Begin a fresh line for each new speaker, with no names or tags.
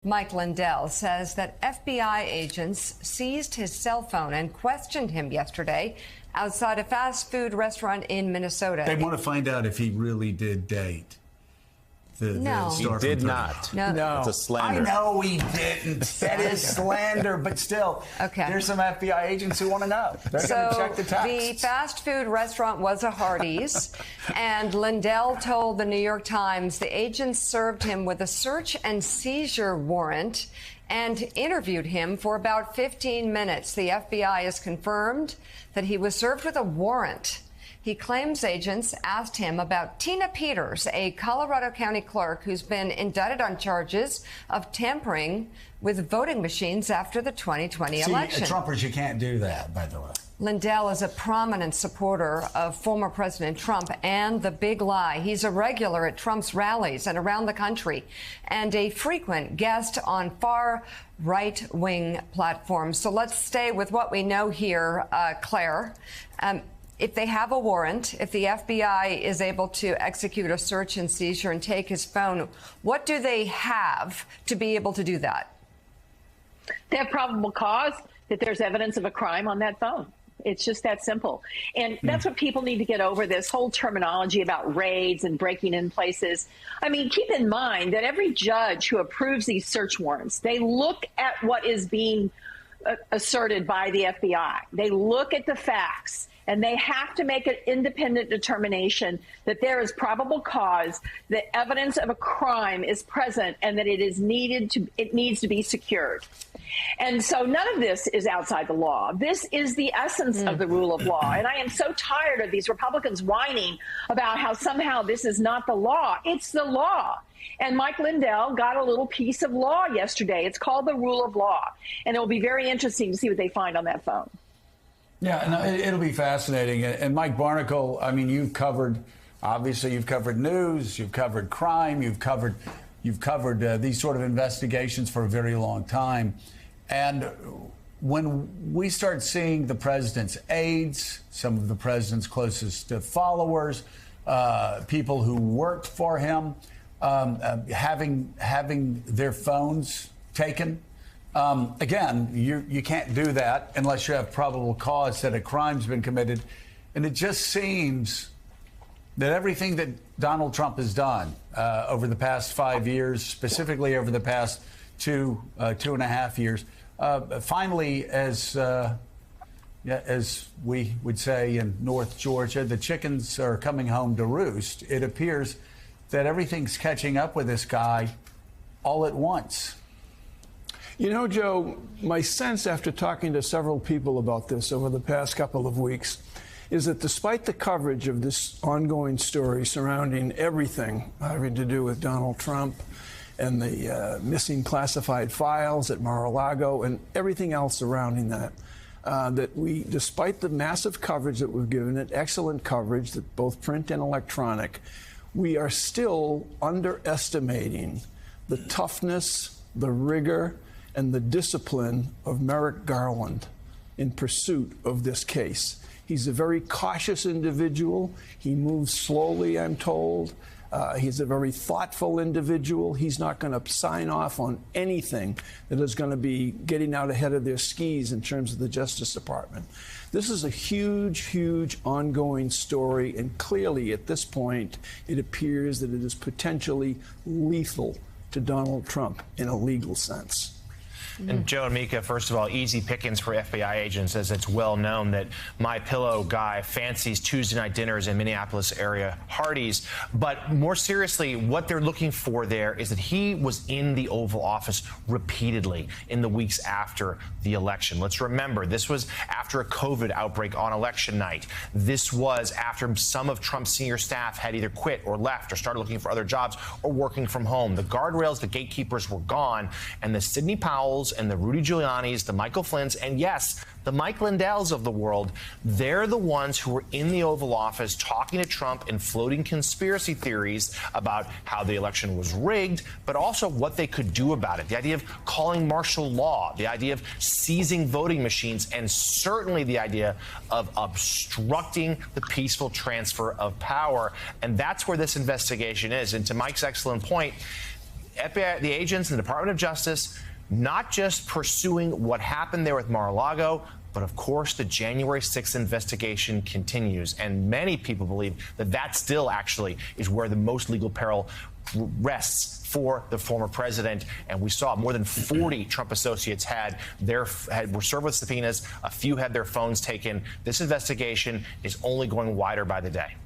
Mike Lindell says that FBI agents seized his cell phone and questioned him yesterday outside a fast food restaurant in Minnesota.
They want to find out if he really did date the
he did not.
No.
That's a slander.
I know he didn't. That is slander, but still, there's some FBI agents who want to know. They're going to check the texts.
The fast food restaurant was a Hardee's, and Lindell told the New York Times the agents served him with a search and seizure warrant and interviewed him for about 15 minutes. The FBI has confirmed that he was served with a warrant. He claims agents asked him about Tina Peters, a Colorado County clerk who's been indicted on charges of tampering with voting machines after the 2020 election.
Trumpers, you can't do that, by the way.
Lindell is a prominent supporter of former President Trump and the big lie. He's a regular at Trump's rallies and around the country and a frequent guest on far right-wing platforms. So let's stay with what we know here, Claire. If they have a warrant, if the FBI is able to execute a search and seizure and take his phone, what do they have to be able to do that?
They have probable cause that there's evidence of a crime on that phone. It's just that simple. And that's what people need to get over, this whole terminology about raids and breaking in places. I mean, keep in mind that every judge who approves these search warrants, they look at what is being asserted by the FBI. They look at the facts. And they have to make an independent determination that there is probable cause, that evidence of a crime is present, and that it needs to be secured. And so none of this is outside the law. This is the essence of the rule of law. And I am so tired of these Republicans whining about how somehow this is not the law. It's the law. And Mike Lindell got a little piece of law yesterday. It's called the rule of law. And it will be very interesting to see what they find on that phone.
Yeah, no, it'll be fascinating. And Mike Barnicle, I mean, you've covered news, you've covered crime, you've covered these sort of investigations for a very long time. And when we start seeing the president's aides, some of the president's closest followers, people who worked for him, having their phones taken. Again, you can't do that unless you have probable cause that a crime's been committed. And it just seems that everything that Donald Trump has done over the past 5 years, specifically over the past 2.5 years, finally, as we would say in North Georgia, the chickens are coming home to roost. It appears that everything's catching up with this guy all at once.
You know, Joe, my sense after talking to several people about this over the past couple of weeks is that despite the coverage of this ongoing story surrounding everything having to do with Donald Trump and the missing classified files at Mar-a-Lago and everything else surrounding that, that we, despite the massive coverage that we've given it, excellent coverage, that both print and electronic, we are still underestimating the toughness, the rigor, and the discipline of Merrick Garland in pursuit of this case. He's a very cautious individual. He moves slowly, I'm told. He's a very thoughtful individual. He's not going to sign off on anything that is going to be getting out ahead of their skis in terms of the Justice Department. This is a huge, huge ongoing story, and clearly at this point, it appears that it is potentially lethal to Donald Trump in a legal sense.
And Joe and Mika, first of all, easy pickings for FBI agents, as it's well known that MyPillow guy fancies Tuesday night dinners in Minneapolis area Hardee's. But more seriously, what they're looking for there is that he was in the Oval Office repeatedly in the weeks after the election. Let's remember, this was after a COVID outbreak on election night. This was after some of Trump's senior staff had either quit or left or started looking for other jobs or working from home. The guardrails, the gatekeepers were gone, and the Sidney Powells and the Rudy Giuliani's, the Michael Flynn's, and yes, the Mike Lindells of the world, they're the ones who were in the Oval Office talking to Trump and floating conspiracy theories about how the election was rigged, but also what they could do about it. The idea of calling martial law, the idea of seizing voting machines, and certainly the idea of obstructing the peaceful transfer of power. And that's where this investigation is. And to Mike's excellent point, FBI, the agents in the Department of Justice, not just pursuing what happened there with Mar-a-Lago, but of course, the January 6th investigation continues. And many people believe that that still actually is where the most legal peril rests for the former president. And we saw more than 40 Trump associates were served with subpoenas. A few had their phones taken. This investigation is only going wider by the day.